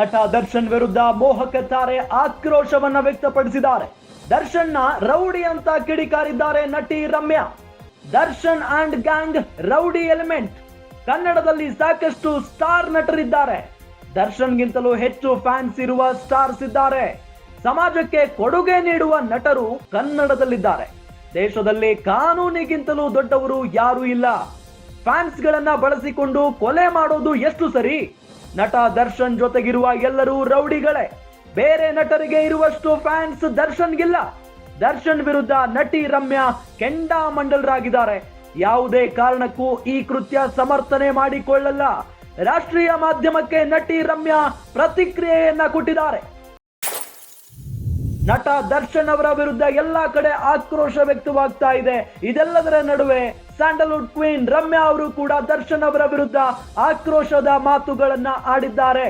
ನಟ ದರ್ಶನ್ ವಿರುದ್ಧ ಮೋಹಕ ತಾರೆ ಆಕ್ರೋಶವನ್ನ ವ್ಯಕ್ತಪಡಿಸಿದ್ದಾರೆ. ದರ್ಶನ್ ನ ರೌಡಿ ಅಂತ ಕಿಡಿಕಾರಿದ್ದಾರೆ ನಟಿ Ramya. Darshan and gang rowdy element. ಕನ್ನಡದಲ್ಲಿ ಸಾಕಷ್ಟು ಸ್ಟಾರ್ ನಟರಿದ್ದಾರೆ. ದರ್ಶನ್ಗಿಂತಲೂ ಹೆಚ್ಚು ಫ್ಯಾನ್ಸ್ ಇರುವ ಸ್ಟಾರ್ಸ್ ಇದ್ದಾರೆ. ಸಮಾಜಕ್ಕೆ ಕೊಡುಗೆ ನೀಡುವ ನಟರು ಕನ್ನಡದಲ್ಲಿದ್ದಾರೆ. ದೇಶದಲ್ಲಿ ಕಾನೂನಿಗಿಂತಲೂ ದೊಡ್ಡವರು ಯಾರೂ ಇಲ್ಲ. ಫ್ಯಾನ್ಸ್ ಗಳನ್ನ ಬಳಸಿಕೊಂಡು ಕೊಲೆ ಮಾಡೋದು ಎಷ್ಟು ಸರಿ? ನಟ ದರ್ಶನ್ ಜೊತೆಗಿರುವ ಎಲ್ಲರೂ ರೌಡಿಗಳೇ. ಬೇರೆ ನಟರಿಗೆ ಇರುವಷ್ಟು ಫ್ಯಾನ್ಸ್ ದರ್ಶನ್ಗಿಲ್ಲ. ದರ್ಶನ್ ವಿರುದ್ಧ ನಟಿ ರಮ್ಯಾ ಕೆಂಡಾಮಂಡಲರಾಗಿದ್ದಾರೆ. ಯಾವುದೇ ಕಾರಣಕ್ಕೂ ಈ ಕೃತ್ಯ ಸಮರ್ಥನೆ ಮಾಡಿಕೊಳ್ಳಲ್ಲ. ರಾಷ್ಟ್ರೀಯ ಮಾಧ್ಯಮಕ್ಕೆ ನಟಿ ರಮ್ಯಾ ಪ್ರತಿಕ್ರಿಯೆಯನ್ನ ಕೊಟ್ಟಿದ್ದಾರೆ. ನಟ ದರ್ಶನ್ ಅವರ ವಿರುದ್ಧ ಎಲ್ಲಾ ಕಡೆ ಆಕ್ರೋಶ ವ್ಯಕ್ತವಾಗ್ತಾ ಇದೆ. ಇದೆಲ್ಲದರ ನಡುವೆ ಸ್ಯಾಂಡಲ್ವುಡ್ ಕ್ವೀನ್ ರಮ್ಯಾ ಅವರು ಕೂಡ ದರ್ಶನ್ ಅವರ ವಿರುದ್ಧ ಆಕ್ರೋಶದ ಮಾತುಗಳನ್ನ ಆಡಿದ್ದಾರೆ.